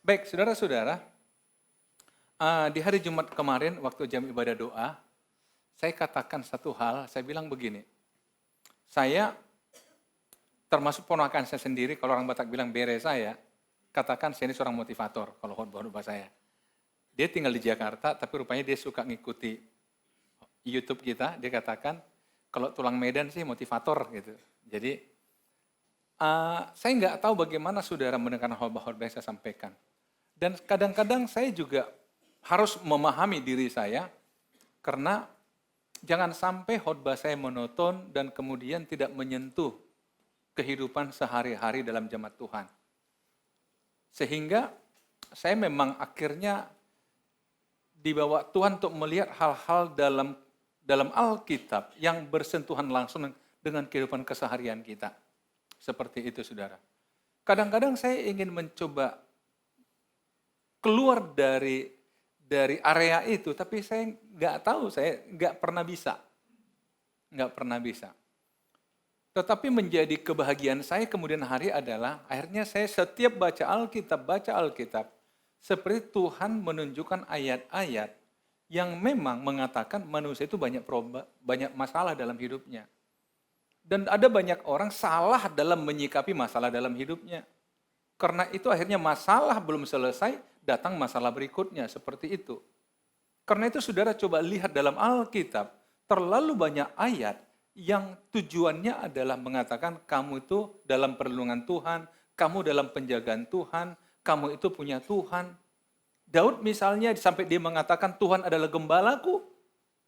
Baik, saudara-saudara, di hari Jumat kemarin waktu jam ibadah doa, saya katakan satu hal, saya bilang begini, saya termasuk ponakan saya sendiri, kalau orang Batak bilang bere saya, katakan saya ini seorang motivator, kalau khotbah saya. Dia tinggal di Jakarta, tapi rupanya dia suka ngikuti YouTube kita, dia katakan, kalau tulang Medan sih motivator gitu. Jadi, saya nggak tahu bagaimana saudara mendengar khotbah-khotbah yang saya sampaikan. Dan kadang-kadang saya juga harus memahami diri saya, karena jangan sampai khotbah saya monoton dan kemudian tidak menyentuh kehidupan sehari-hari dalam jemaat Tuhan. Sehingga saya memang akhirnya dibawa Tuhan untuk melihat hal-hal dalam Alkitab yang bersentuhan langsung dengan kehidupan keseharian kita. Seperti itu, saudara. Kadang-kadang saya ingin mencoba keluar dari area itu, tapi saya nggak tahu, saya nggak pernah bisa. Tetapi menjadi kebahagiaan saya kemudian hari adalah, akhirnya saya setiap baca Alkitab, seperti Tuhan menunjukkan ayat-ayat yang memang mengatakan manusia itu banyak masalah dalam hidupnya. Dan ada banyak orang salah dalam menyikapi masalah dalam hidupnya. Karena itu akhirnya masalah belum selesai, datang masalah berikutnya, seperti itu. Karena itu saudara coba lihat dalam Alkitab, terlalu banyak ayat yang tujuannya adalah mengatakan kamu itu dalam perlindungan Tuhan, kamu dalam penjagaan Tuhan, kamu itu punya Tuhan. Daud misalnya sampai dia mengatakan Tuhan adalah gembalaku,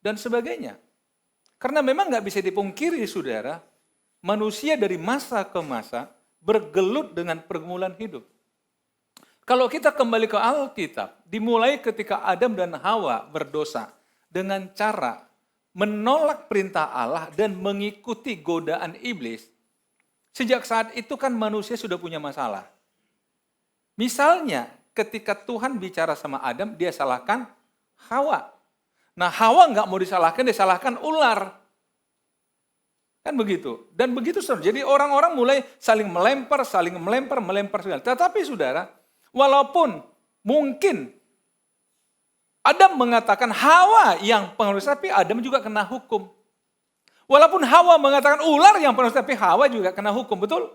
dan sebagainya. Karena memang nggak bisa dipungkiri saudara, manusia dari masa ke masa bergelut dengan pergumulan hidup. Kalau kita kembali ke Alkitab, dimulai ketika Adam dan Hawa berdosa dengan cara menolak perintah Allah dan mengikuti godaan iblis. Sejak saat itu kan manusia sudah punya masalah. Misalnya ketika Tuhan bicara sama Adam, dia salahkan Hawa. Nah Hawa nggak mau disalahkan ular. Kan begitu. Dan begitu saudara. Jadi orang-orang mulai saling melempar. Tetapi saudara, walaupun mungkin Adam mengatakan Hawa yang pengemis, tapi Adam juga kena hukum. Walaupun Hawa mengatakan ular yang pengemis, tapi Hawa juga kena hukum, betul?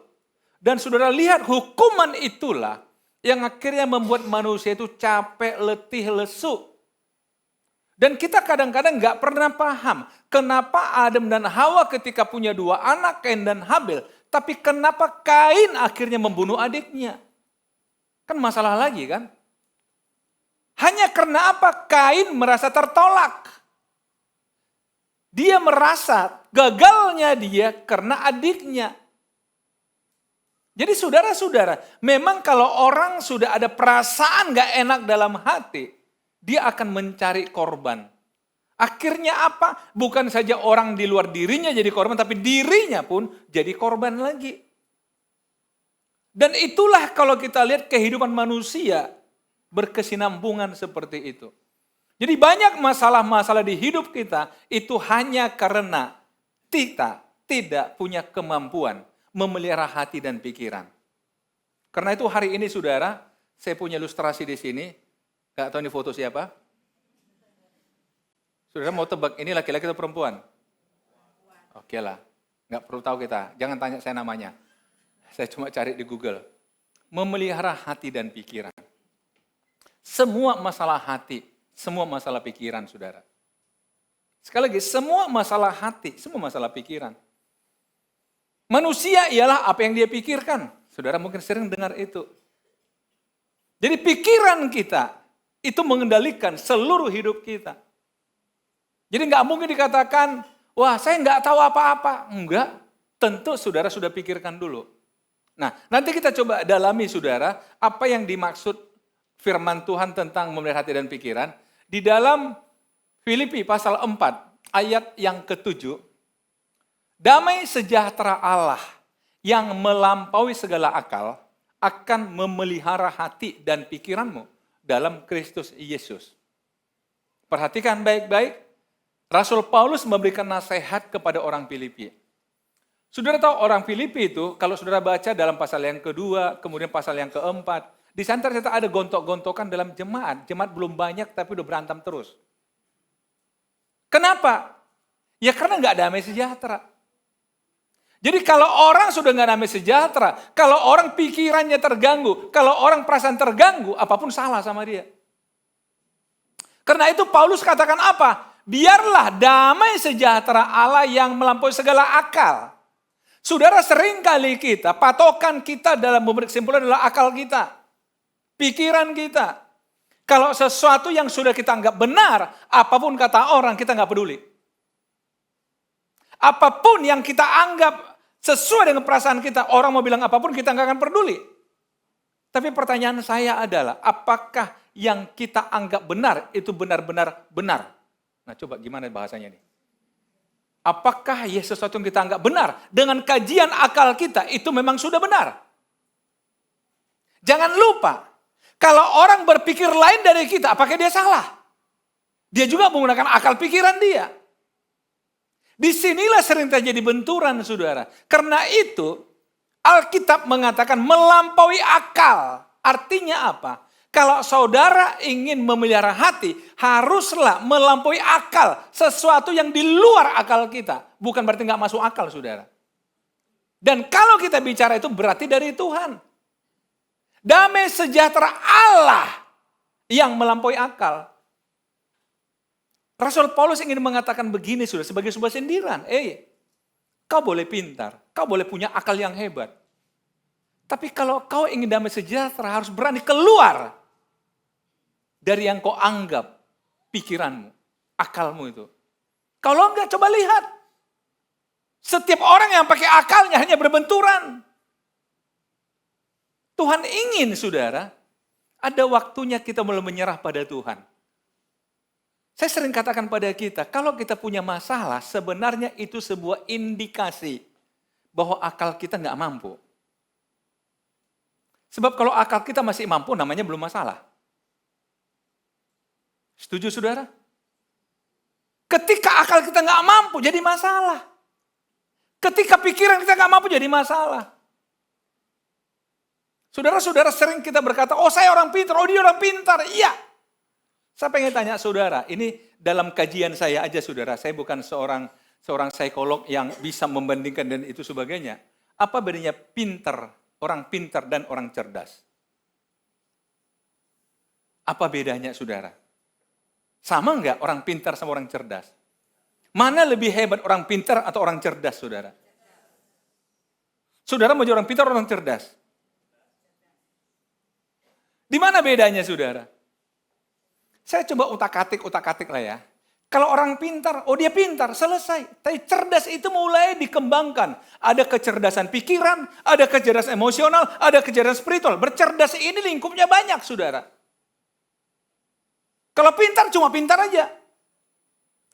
Dan saudara lihat hukuman itulah yang akhirnya membuat manusia itu capek, letih, lesu. Dan kita kadang-kadang gak pernah paham kenapa Adam dan Hawa ketika punya dua anak, Kain dan Habel, tapi kenapa Kain akhirnya membunuh adiknya? Kan masalah lagi kan? Hanya karena apa? Kain merasa tertolak. Dia merasa gagalnya dia karena adiknya. Jadi saudara-saudara, memang kalau orang sudah ada perasaan gak enak dalam hati, dia akan mencari korban. Akhirnya apa? Bukan saja orang di luar dirinya jadi korban, tapi dirinya pun jadi korban lagi. Dan itulah kalau kita lihat kehidupan manusia berkesinambungan seperti itu. Jadi banyak masalah-masalah di hidup kita itu hanya karena kita tidak punya kemampuan memelihara hati dan pikiran. Karena itu hari ini saudara, saya punya ilustrasi di sini. Gak tahu ini foto siapa? Saudara mau tebak ini laki-laki atau perempuan? Oke lah, gak perlu tahu kita. Jangan tanya saya namanya. Saya cuma cari di Google. Memelihara hati dan pikiran. Semua masalah hati, semua masalah pikiran, saudara. Sekali lagi, semua masalah hati, semua masalah pikiran. Manusia ialah apa yang dia pikirkan. Saudara mungkin sering dengar itu. Jadi pikiran kita itu mengendalikan seluruh hidup kita. Jadi nggak mungkin dikatakan, wah saya nggak tahu apa-apa. Enggak, tentu saudara sudah pikirkan dulu. Nah, nanti kita coba dalami saudara, apa yang dimaksud firman Tuhan tentang memelihara hati dan pikiran. Di dalam Filipi pasal 4, ayat yang ke-7, damai sejahtera Allah yang melampaui segala akal akan memelihara hati dan pikiranmu dalam Kristus Yesus. Perhatikan baik-baik, Rasul Paulus memberikan nasihat kepada orang Filipi. Saudara tahu orang Filipi itu, kalau saudara baca dalam pasal yang kedua, kemudian pasal yang keempat, Di sana ternyata ada gontok-gontokan dalam jemaat. Jemaat belum banyak tapi udah berantem terus. Kenapa? Ya karena nggak damai sejahtera. Jadi kalau orang sudah nggak damai sejahtera, kalau orang pikirannya terganggu, kalau orang perasaan terganggu, apapun salah sama dia. Karena itu Paulus katakan apa? Biarlah damai sejahtera Allah yang melampaui segala akal. Saudara, sering kali kita, patokan kita dalam memberi kesimpulan adalah akal kita. Pikiran kita. Kalau sesuatu yang sudah kita anggap benar, apapun kata orang, kita nggak peduli. Apapun yang kita anggap sesuai dengan perasaan kita, orang mau bilang apapun, kita nggak akan peduli. Tapi pertanyaan saya adalah, apakah yang kita anggap benar, itu benar-benar benar? Nah coba gimana bahasanya nih? Apakah ya sesuatu yang kita anggap benar, dengan kajian akal kita, itu memang sudah benar? Jangan lupa, kalau orang berpikir lain dari kita, apakah dia salah? Dia juga menggunakan akal pikiran dia. Disinilah sering terjadi benturan, saudara. Karena itu, Alkitab mengatakan melampaui akal. Artinya apa? Kalau saudara ingin memelihara hati, haruslah melampaui akal. Sesuatu yang di luar akal kita. Bukan berarti nggak masuk akal, saudara. Dan kalau kita bicara itu berarti dari Tuhan. Damai sejahtera Allah yang melampaui akal. Rasul Paulus ingin mengatakan begini, sudah sebagai sebuah sindiran. Kau boleh pintar, kau boleh punya akal yang hebat. Tapi kalau kau ingin damai sejahtera, harus berani keluar dari yang kau anggap pikiranmu, akalmu itu. Kalau enggak, coba lihat. Setiap orang yang pakai akalnya hanya berbenturan. Tuhan ingin, saudara, ada waktunya kita mulai menyerah pada Tuhan. Saya sering katakan pada kita, kalau kita punya masalah, sebenarnya itu sebuah indikasi bahwa akal kita nggak mampu. Sebab kalau akal kita masih mampu, namanya belum masalah. Setuju, saudara? Ketika akal kita nggak mampu, jadi masalah. Ketika pikiran kita nggak mampu, jadi masalah. Saudara-saudara, sering kita berkata, oh saya orang pintar, oh dia orang pintar. Iya. Saya pengen tanya saudara, ini dalam kajian saya aja saudara, saya bukan seorang psikolog yang bisa membandingkan dan itu sebagainya. Apa bedanya pintar, orang pintar dan orang cerdas? Apa bedanya saudara? Sama enggak orang pintar sama orang cerdas? Mana lebih hebat, orang pintar atau orang cerdas saudara? Saudara mau jadi orang pintar atau orang cerdas? Di mana bedanya saudara? Saya coba utak-atik lah ya. Kalau orang pintar, oh dia pintar, selesai. Tapi cerdas itu mulai dikembangkan. Ada kecerdasan pikiran, ada kecerdasan emosional, ada kecerdasan spiritual. Bercerdas ini lingkupnya banyak, saudara. Kalau pintar, cuma pintar aja.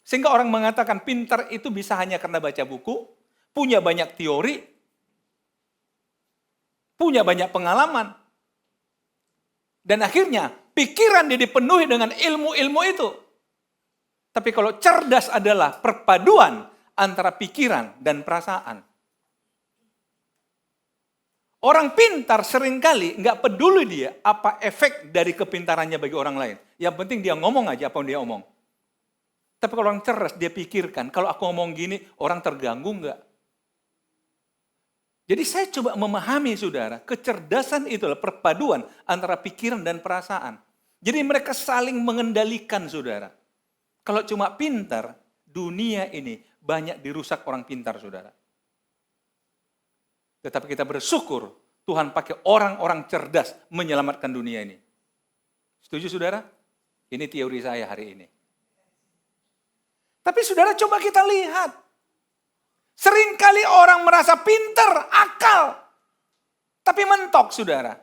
Sehingga orang mengatakan pintar itu bisa hanya karena baca buku, punya banyak teori, punya banyak pengalaman. Dan akhirnya pikiran dia dipenuhi dengan ilmu-ilmu itu. Tapi kalau cerdas adalah perpaduan antara pikiran dan perasaan. Orang pintar seringkali nggak peduli dia apa efek dari kepintarannya bagi orang lain. Yang penting dia ngomong aja apa yang dia omong. Tapi kalau orang cerdas dia pikirkan, kalau aku ngomong gini orang terganggu nggak? Jadi saya coba memahami saudara, kecerdasan itu adalah perpaduan antara pikiran dan perasaan. Jadi mereka saling mengendalikan saudara. Kalau cuma pintar, dunia ini banyak dirusak orang pintar saudara. Tetapi kita bersyukur Tuhan pakai orang-orang cerdas menyelamatkan dunia ini. Setuju saudara? Ini teori saya hari ini. Tapi saudara coba kita lihat. Seringkali orang merasa pintar, akal. Tapi mentok saudara.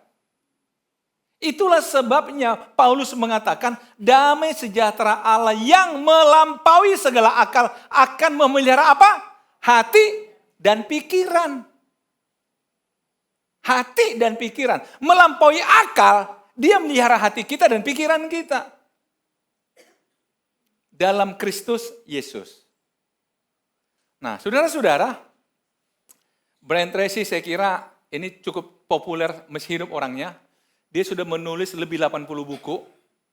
Itulah sebabnya Paulus mengatakan damai sejahtera Allah yang melampaui segala akal akan memelihara apa? Hati dan pikiran. Hati dan pikiran. Melampaui akal, dia melihara hati kita dan pikiran kita. Dalam Kristus Yesus. Nah, saudara-saudara, Brian Tracy saya kira ini cukup populer masih hidup orangnya. Dia sudah menulis lebih 80 buku,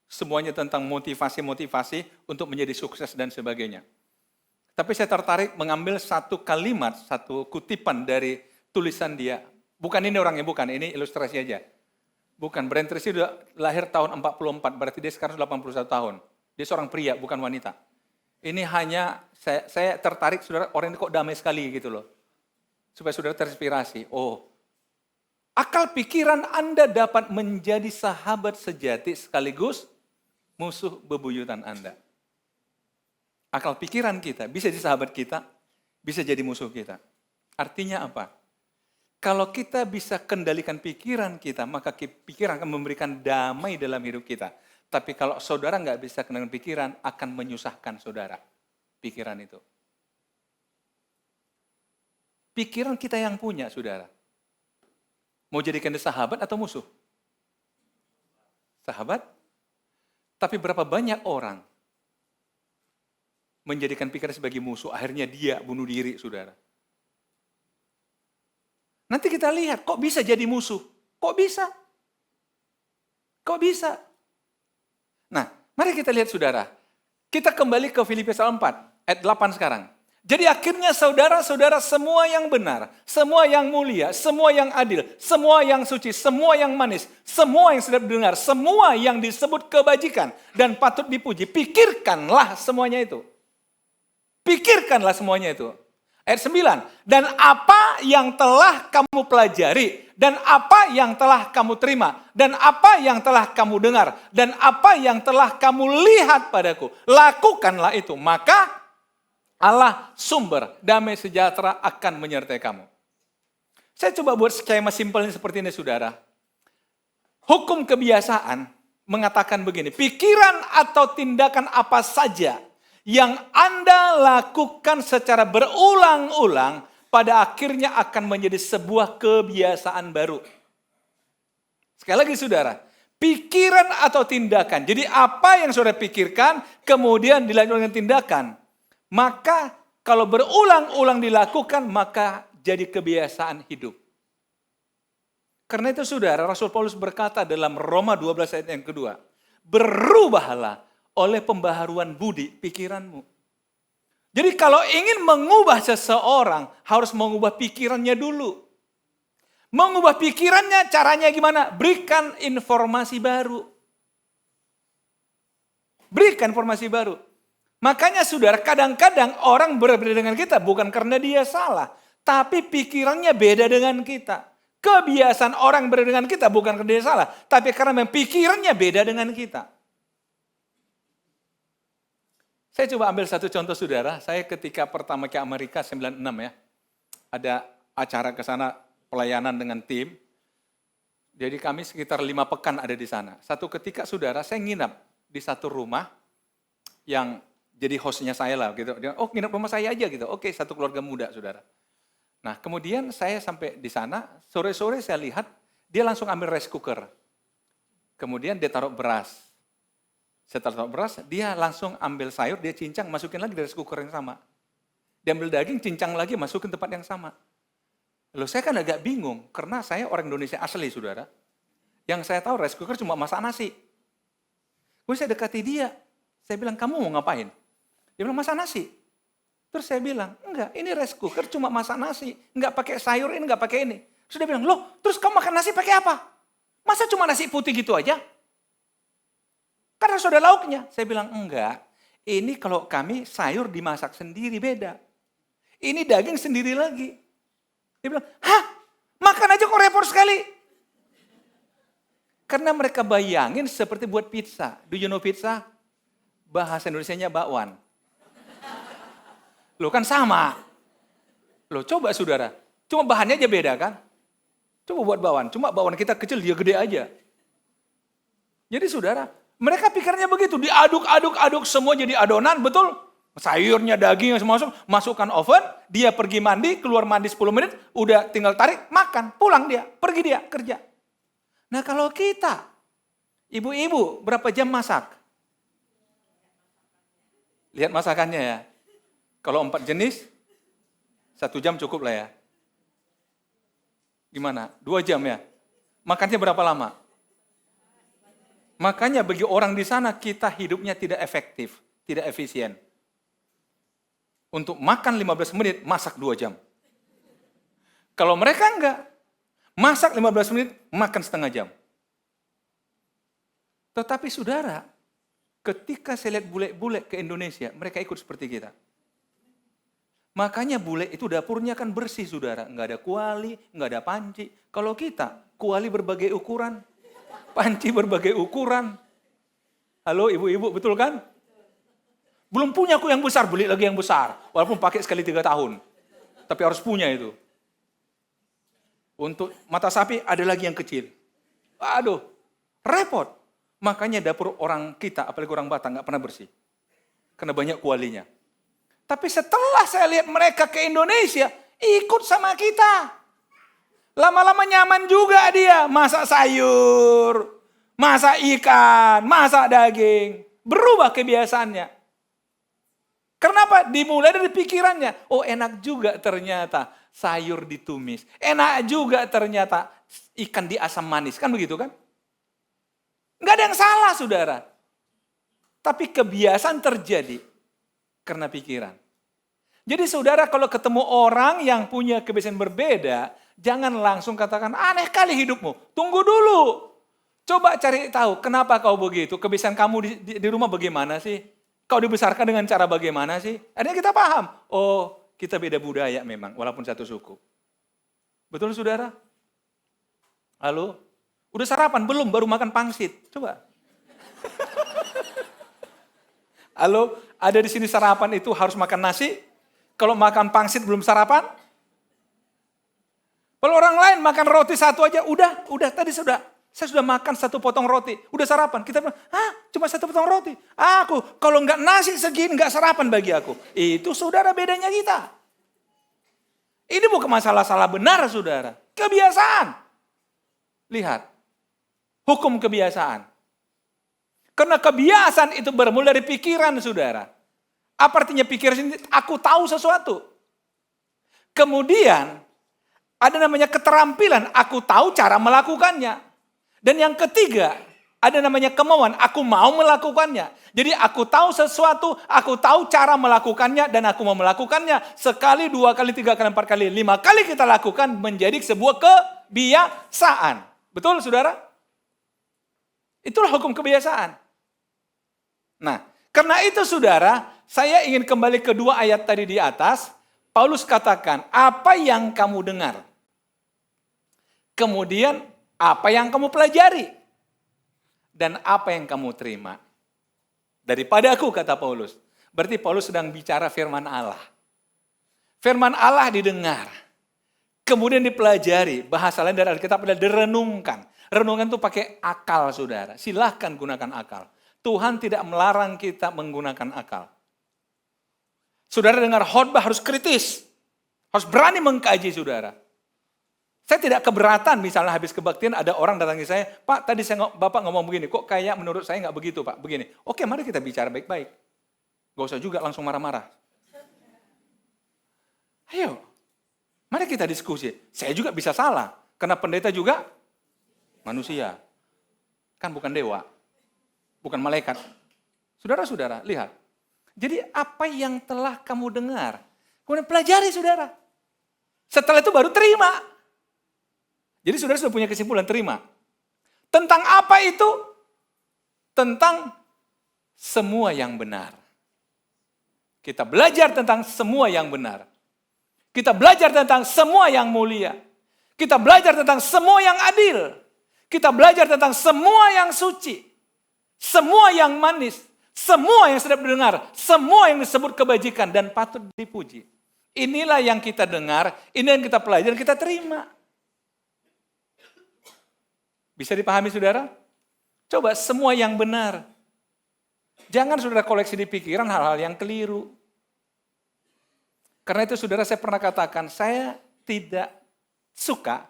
semuanya tentang motivasi-motivasi untuk menjadi sukses dan sebagainya. Tapi saya tertarik mengambil satu kalimat, satu kutipan dari tulisan dia. Bukan ini orangnya, bukan, ini ilustrasi aja. Bukan, Brian Tracy sudah lahir tahun 44, berarti dia sekarang 81 tahun. Dia seorang pria, bukan wanita. Ini hanya, saya tertarik, saudara, orang ini kok damai sekali gitu loh. Supaya saudara terinspirasi. Oh, akal pikiran Anda dapat menjadi sahabat sejati sekaligus musuh bebuyutan Anda. Akal pikiran kita bisa jadi sahabat kita, bisa jadi musuh kita. Artinya apa? Kalau kita bisa kendalikan pikiran kita, maka pikiran akan memberikan damai dalam hidup kita. Tapi kalau saudara nggak bisa kendalikan pikiran, akan menyusahkan saudara. Pikiran itu. Pikiran kita yang punya, saudara. Mau jadikan dia sahabat atau musuh? Sahabat? Tapi berapa banyak orang menjadikan pikiran sebagai musuh, akhirnya dia bunuh diri, saudara. Nanti kita lihat, kok bisa jadi musuh? Kok bisa? Kok bisa? Nah, mari kita lihat, saudara. Kita kembali ke Filipi pasal 4, ayat 8 sekarang. Jadi akhirnya saudara-saudara semua yang benar, semua yang mulia, semua yang adil, semua yang suci, semua yang manis, semua yang sedap dengar, semua yang disebut kebajikan dan patut dipuji, pikirkanlah semuanya itu. Pikirkanlah semuanya itu. Ayat 9, dan apa yang telah kamu pelajari, dan apa yang telah kamu terima, dan apa yang telah kamu dengar, dan apa yang telah kamu lihat padaku, lakukanlah itu, maka Allah sumber damai sejahtera akan menyertai kamu. Saya coba buat skema simpelnya seperti ini, saudara. Hukum kebiasaan mengatakan begini, pikiran atau tindakan apa saja yang Anda lakukan secara berulang-ulang, pada akhirnya akan menjadi sebuah kebiasaan baru. Sekali lagi, saudara, pikiran atau tindakan. Jadi apa yang saudara pikirkan, kemudian dilanjutkan dengan tindakan. Maka kalau berulang-ulang dilakukan, maka jadi kebiasaan hidup. Karena itu, saudara, Rasul Paulus berkata dalam Roma 12 ayat yang kedua, berubahlah oleh pembaharuan budi pikiranmu. Jadi kalau ingin mengubah seseorang, harus mengubah pikirannya dulu. Mengubah pikirannya caranya gimana? Berikan informasi baru. Berikan informasi baru. Makanya, saudara, kadang-kadang orang berbeda dengan kita bukan karena dia salah, tapi pikirannya beda dengan kita. Kebiasaan orang berbeda dengan kita bukan karena dia salah, tapi karena pikirannya beda dengan kita. Saya coba ambil satu contoh, saudara. Saya ketika pertama ke Amerika 96 ya. Ada acara ke sana pelayanan dengan tim. Jadi kami sekitar 5 pekan ada di sana. Satu ketika, saudara, saya nginap di satu rumah yang jadi hostnya saya lah gitu. Dia, oh, nginap rumah saya aja gitu. Oke, satu keluarga muda, saudara. Nah, kemudian saya sampai di sana, sore-sore saya lihat dia langsung ambil rice cooker. Kemudian dia taruh beras. Setelah taruh beras, dia langsung ambil sayur, dia cincang, masukin lagi dari rice cooker yang sama. Dia ambil daging, cincang lagi, masukin tempat yang sama. Lalu saya kan agak bingung, karena saya orang Indonesia asli, saudara. Yang saya tahu rice cooker cuma masak nasi. Kemudian saya dekati dia. Saya bilang, kamu mau ngapain? Dia bilang, masak nasi. Terus saya bilang, enggak, ini rice cooker cuma masak nasi. Enggak pakai sayur, ini enggak pakai ini. Terus dia bilang, loh, terus kamu makan nasi pakai apa? Masa cuma nasi putih gitu aja? Karena sudah lauknya. Saya bilang, enggak. Ini kalau kami sayur dimasak sendiri beda. Ini daging sendiri lagi. Dia bilang, hah? Makan aja kok repot sekali. Karena mereka bayangin seperti buat pizza. Do you know pizza? Bahasa Indonesianya bakwan. Loh kan sama. Loh coba, saudara. Cuma bahannya aja beda kan? Coba buat bakwan. Cuma bakwan kita kecil, dia gede aja. Jadi, saudara, mereka pikirnya begitu, diaduk-aduk-aduk semua jadi adonan, betul? Sayurnya, dagingnya semua masukkan oven, dia pergi mandi, keluar mandi 10 menit, udah tinggal tarik, makan, pulang dia, pergi dia, kerja. Nah kalau kita, ibu-ibu, berapa jam masak? Lihat masakannya ya. Kalau 4 jenis, 1 jam cukup lah ya. Gimana? 2 jam ya? Makannya berapa lama? Makanya bagi orang di sana kita hidupnya tidak efektif, tidak efisien. Untuk makan 15 menit, masak 2 jam. Kalau mereka enggak, masak 15 menit, makan setengah jam. Tetapi saudara, ketika saya lihat bule-bule ke Indonesia, mereka ikut seperti kita. Makanya bule itu dapurnya kan bersih saudara. Enggak ada kuali, enggak ada panci. Kalau kita, kuali berbagai ukuran, panci berbagai ukuran. Halo ibu-ibu, betul kan? Belum punya aku yang besar, beli lagi yang besar. Walaupun pakai sekali 3 tahun. Tapi harus punya itu. Untuk mata sapi ada lagi yang kecil. Aduh, repot. Makanya dapur orang kita, apalagi orang Batak, nggak pernah bersih. Karena banyak kualinya. Tapi setelah saya lihat mereka ke Indonesia, ikut sama kita. Lama-lama nyaman juga dia. Masak sayur, masak ikan, masak daging. Berubah kebiasaannya. Kenapa? Dimulai dari pikirannya. Oh enak juga ternyata sayur ditumis. Enak juga ternyata ikan di asam manis. Kan begitu kan? Nggak ada yang salah saudara. Tapi kebiasaan terjadi karena pikiran. Jadi saudara kalau ketemu orang yang punya kebiasaan berbeda, jangan langsung katakan aneh kali hidupmu. Tunggu dulu. Coba cari tahu kenapa kau begitu. Kebiasaan kamu di rumah bagaimana sih? Kau dibesarkan dengan cara bagaimana sih? Akhirnya kita paham. Oh, kita beda budaya memang, walaupun satu suku. Betul saudara? Halo? Udah sarapan? Belum, baru makan pangsit. Coba. Halo? Ada di sini sarapan itu harus makan nasi? Kalau makan pangsit belum sarapan? Kalau orang lain makan roti satu aja, udah tadi sudah. Saya sudah makan 1 potong roti, udah sarapan. Kita bilang, cuma 1 potong roti. Aku, kalau enggak nasi segini, enggak sarapan bagi aku. Itu saudara bedanya kita. Ini bukan masalah salah benar saudara. Kebiasaan. Lihat, hukum kebiasaan. Karena kebiasaan itu bermula dari pikiran saudara. Apa artinya pikiran ini? Aku tahu sesuatu. Kemudian, ada namanya keterampilan, aku tahu cara melakukannya. Dan yang ketiga, ada namanya kemauan, aku mau melakukannya. Jadi aku tahu sesuatu, aku tahu cara melakukannya, dan aku mau melakukannya. Sekali, 2 kali, 3 kali, 4 kali, 5 kali kita lakukan menjadi sebuah kebiasaan. Betul saudara? Itulah hukum kebiasaan. Nah, karena itu saudara, saya ingin kembali ke 2 ayat tadi di atas. Paulus katakan, apa yang kamu dengar? Kemudian, apa yang kamu pelajari? Dan apa yang kamu terima? Daripada aku, kata Paulus. Berarti Paulus sedang bicara firman Allah. Firman Allah didengar. Kemudian dipelajari. Bahasa lain dari Alkitab adalah direnungkan. Renungan itu pakai akal saudara. Silahkan gunakan akal. Tuhan tidak melarang kita menggunakan akal. Saudara dengar khotbah harus kritis. Harus berani mengkaji saudara. Saya tidak keberatan misalnya habis kebaktian ada orang datangi saya, Pak tadi Bapak ngomong begini, kok kayak menurut saya nggak begitu Pak, begini. Oke mari kita bicara baik-baik. Gak usah juga langsung marah-marah. Ayo, mari kita diskusi. Saya juga bisa salah, karena pendeta juga manusia. Kan bukan dewa, bukan malaikat. Saudara-saudara, lihat. Jadi apa yang telah kamu dengar, kemudian pelajari saudara. Setelah itu baru terima. Jadi saudara sudah punya kesimpulan, terima. Tentang apa itu? Tentang semua yang benar. Kita belajar tentang semua yang benar. Kita belajar tentang semua yang mulia. Kita belajar tentang semua yang adil. Kita belajar tentang semua yang suci. Semua yang manis. Semua yang sedap didengar. Semua yang disebut kebajikan dan patut dipuji. Inilah yang kita dengar, ini yang kita pelajari, kita terima. Bisa dipahami saudara? Coba semua yang benar. Jangan saudara koleksi di pikiran hal-hal yang keliru. Karena itu saudara saya pernah katakan, saya tidak suka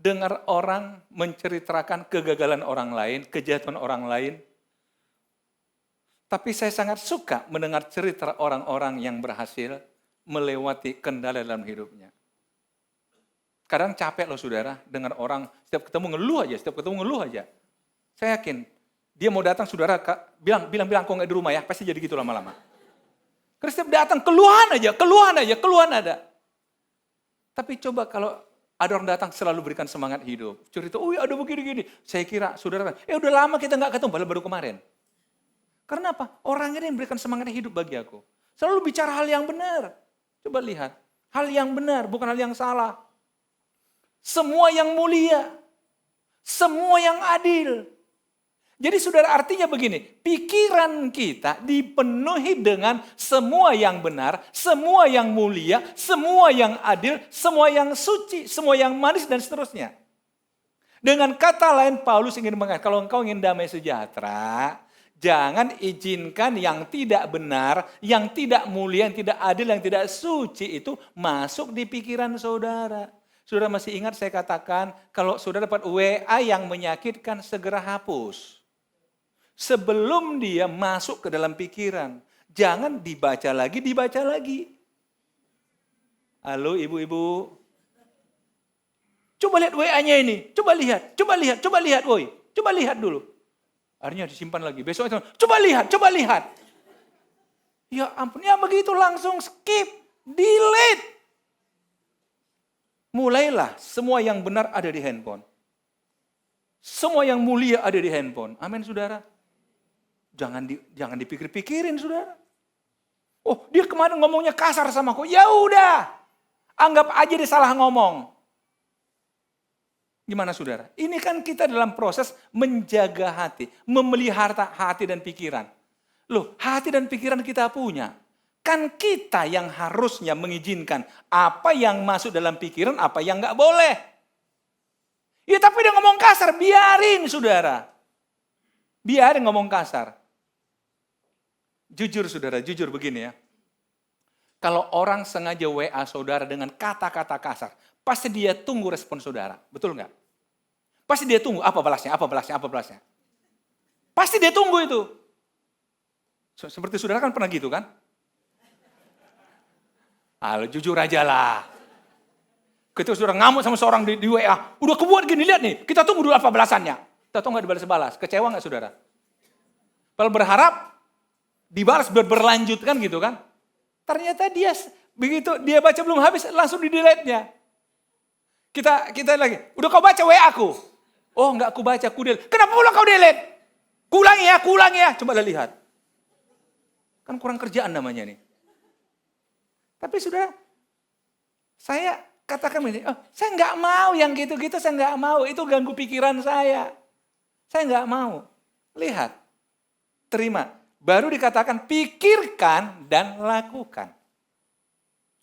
dengar orang menceritakan kegagalan orang lain, kejatuhan orang lain. Tapi saya sangat suka mendengar cerita orang-orang yang berhasil melewati kendala dalam hidupnya. Kadang capek loh saudara, dengar orang setiap ketemu ngeluh aja. Saya yakin, Dia mau datang, saudara, bilang kok nggak di rumah ya, pasti jadi gitu lama-lama. Karena setiap datang, keluhan ada. Tapi coba kalau ada orang datang selalu berikan semangat hidup. Cerita, ada begini-gini. Saya kira, saudara, udah lama kita nggak ketemu, baru kemarin. Karena apa? Orang ini yang berikan semangat hidup bagi aku. Selalu bicara hal yang benar. Coba lihat, hal yang benar, bukan hal yang salah. Semua yang mulia, semua yang adil. Jadi saudara, artinya begini, pikiran kita dipenuhi dengan semua yang benar, semua yang mulia, semua yang adil, semua yang suci, semua yang manis dan seterusnya. Dengan kata lain, Paulus ingin mengatakan, kalau engkau ingin damai sejahtera, jangan izinkan yang tidak benar, yang tidak mulia, yang tidak adil, yang tidak suci itu masuk di pikiran saudara. Saudara masih ingat saya katakan, kalau saudara dapat WA yang menyakitkan, segera hapus. Sebelum dia masuk ke dalam pikiran. Jangan dibaca lagi. Halo ibu-ibu. Coba lihat WA-nya ini. Coba lihat, woi. Coba lihat dulu. Akhirnya disimpan lagi. Besok itu, coba lihat. Ya ampun, ya begitu langsung skip, delete. Mulailah semua yang benar ada di handphone. Semua yang mulia ada di handphone. Amin, saudara. Jangan dipikir-pikirin, saudara. Oh, dia kemarin ngomongnya kasar sama aku. Ya udah, anggap aja dia salah ngomong. Gimana, saudara? Ini kan kita dalam proses menjaga hati, memelihara hati dan pikiran. Loh, hati dan pikiran kita punya. Kan kita yang harusnya mengizinkan apa yang masuk dalam pikiran, apa yang nggak boleh. Ya tapi dia ngomong kasar, biarin, saudara. Biarin ngomong kasar. Jujur, saudara, jujur begini ya. Kalau orang sengaja WA saudara dengan kata-kata kasar, pasti dia tunggu respon saudara. Betul nggak? Pasti dia tunggu, apa balasnya. Pasti dia tunggu itu. Seperti saudara kan pernah gitu kan? Jujur aja lah. Ketika saudara ngamuk sama seorang di WA, udah kebuat gini, lihat nih, kita tunggu dulu apa balasannya. Kita tunggu nggak dibalas-balas, kecewa nggak saudara? Kalau berharap, dibalas berlanjut kan gitu kan. Ternyata dia begitu dia baca belum habis langsung di-delete-nya. Kita lagi, udah kau baca WA aku? Oh enggak aku baca, aku delete. Kenapa pula kau delete? Kuulangi ya. Coba lihat. Kan kurang kerjaan namanya nih. Tapi saudara, saya katakan begini, saya enggak mau yang gitu-gitu, saya enggak mau. Itu ganggu pikiran saya. Saya enggak mau. Lihat. Terima. Baru dikatakan pikirkan dan lakukan.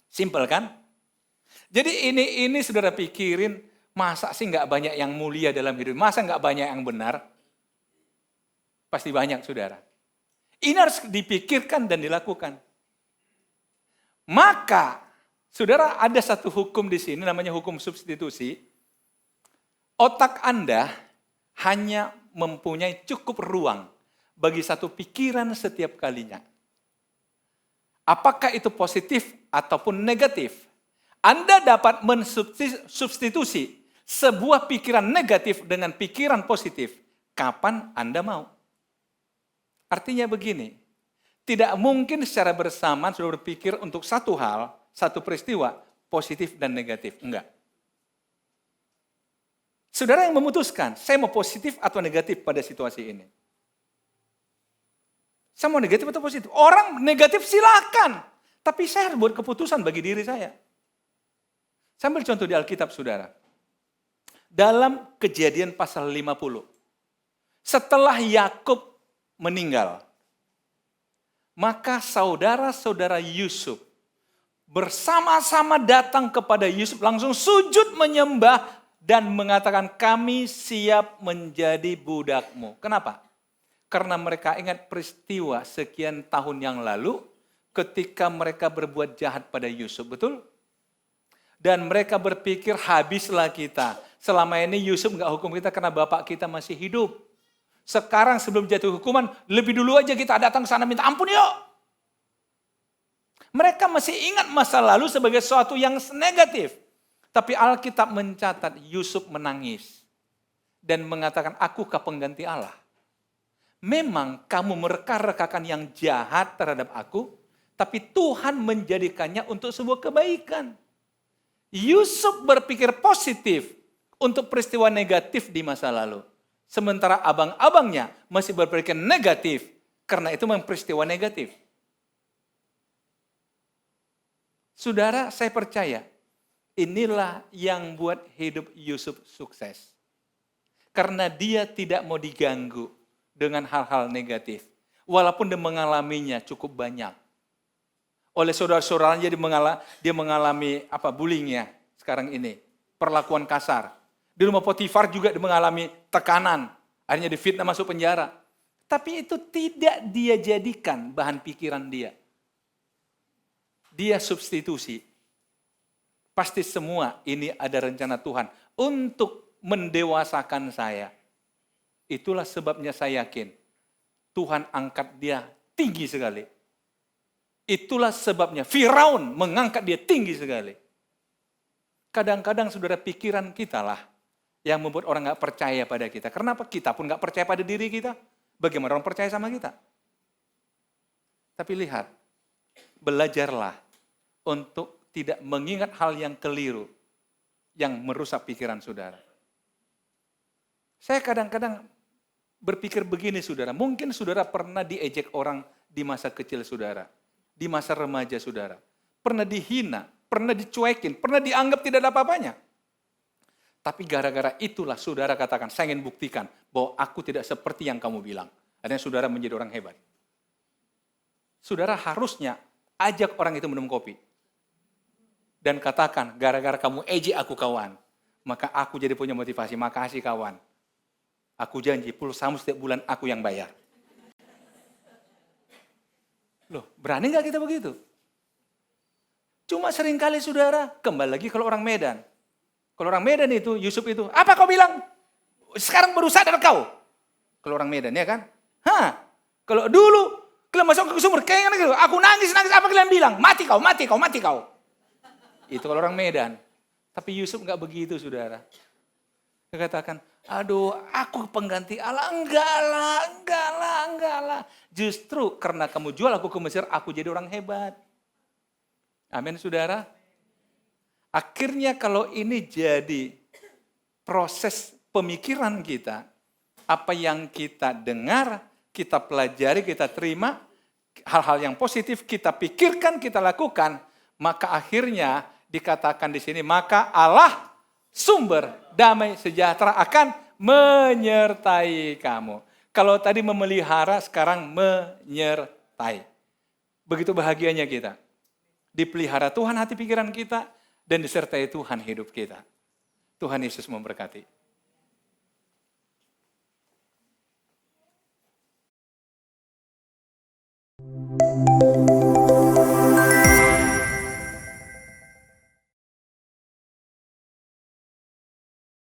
Simpel kan? Jadi ini saudara pikirin, masa sih nggak banyak yang mulia dalam hidup? Masa nggak banyak yang benar? Pasti banyak, saudara. Ini harus dipikirkan dan dilakukan. Maka, saudara, ada satu hukum di sini namanya hukum substitusi. Otak Anda hanya mempunyai cukup ruang bagi satu pikiran setiap kalinya. Apakah itu positif ataupun negatif? Anda dapat mensubstitusi sebuah pikiran negatif dengan pikiran positif. Kapan Anda mau? Artinya begini, tidak mungkin secara bersamaan sudah berpikir untuk satu hal, satu peristiwa, positif dan negatif. Enggak. Saudara yang memutuskan, saya mau positif atau negatif pada situasi ini. Saya mau negatif atau positif? Orang negatif silakan. Tapi saya harus buat keputusan bagi diri saya. Saya ambil contoh di Alkitab, saudara. Dalam Kejadian pasal 50. Setelah Yakub meninggal, maka saudara-saudara Yusuf bersama-sama datang kepada Yusuf, langsung sujud menyembah dan mengatakan, kami siap menjadi budakmu. Kenapa? Karena mereka ingat peristiwa sekian tahun yang lalu ketika mereka berbuat jahat pada Yusuf, betul? Dan mereka berpikir habislah kita. Selama ini Yusuf nggak hukum kita karena bapak kita masih hidup. Sekarang sebelum jatuh hukuman, lebih dulu aja kita datang ke sana minta ampun yuk. Mereka masih ingat masa lalu sebagai sesuatu yang negatif. Tapi Alkitab mencatat Yusuf menangis dan mengatakan, akukah pengganti Allah? memang kamu mereka-rekakan yang jahat terhadap aku, tapi Tuhan menjadikannya untuk sebuah kebaikan. Yusuf berpikir positif untuk peristiwa negatif di masa lalu. Sementara abang-abangnya masih berpikir negatif, karena itu memang peristiwa negatif. Saudara, saya percaya, inilah yang buat hidup Yusuf sukses. Karena dia tidak mau diganggu dengan hal-hal negatif. Walaupun dia mengalaminya cukup banyak. Oleh saudara-saudaranya dia mengalami bullying ya sekarang ini. Perlakuan kasar. Di rumah Potifar juga dia mengalami tekanan. Akhirnya difitnah masuk penjara. Tapi itu tidak dia jadikan bahan pikiran dia. Dia substitusi. Pasti semua ini ada rencana Tuhan untuk mendewasakan saya. Itulah sebabnya saya yakin Tuhan angkat dia tinggi sekali. Itulah sebabnya Firaun mengangkat dia tinggi sekali. Kadang-kadang saudara, pikiran kita lah yang membuat orang gak percaya pada kita. Kenapa? Kita pun gak percaya pada diri kita. Bagaimana orang percaya sama kita? Tapi lihat, belajarlah untuk tidak mengingat hal yang keliru yang merusak pikiran saudara. Saya kadang-kadang berpikir begini saudara, mungkin saudara pernah diejek orang di masa kecil saudara, di masa remaja saudara, pernah dihina, pernah dicuekin, pernah dianggap tidak ada apa-apanya. Tapi gara-gara itulah saudara katakan, saya ingin buktikan bahwa aku tidak seperti yang kamu bilang. Akhirnya saudara menjadi orang hebat. Saudara harusnya ajak orang itu minum kopi. Dan katakan, gara-gara kamu ejek aku kawan, maka aku jadi punya motivasi. Makasih kawan. Aku janji pulsamu setiap bulan aku yang bayar. Loh, berani gak kita begitu? Cuma seringkali saudara, kembali lagi kalau orang Medan. Kalau orang Medan itu, Yusuf itu, apa kau bilang? Sekarang baru sadar kau. Kalau orang Medan, ya kan? Kalau dulu, kalian masuk ke sumur, kayak gitu, aku nangis, apa kalian bilang? Mati kau, mati kau, mati kau. Itu kalau orang Medan. Tapi Yusuf gak begitu, saudara. Dia katakan, aduh, aku pengganti Allah. Enggak lah. Justru karena kamu jual aku ke Mesir, aku jadi orang hebat. Amin, saudara. Akhirnya kalau ini jadi proses pemikiran kita, apa yang kita dengar, kita pelajari, kita terima, hal-hal yang positif kita pikirkan, kita lakukan, maka akhirnya dikatakan di sini, maka Allah sumber damai sejahtera akan menyertai kamu. Kalau tadi memelihara, sekarang menyertai. Begitu bahagianya kita. Dipelihara Tuhan hati pikiran kita, dan disertai Tuhan hidup kita. Tuhan Yesus memberkati.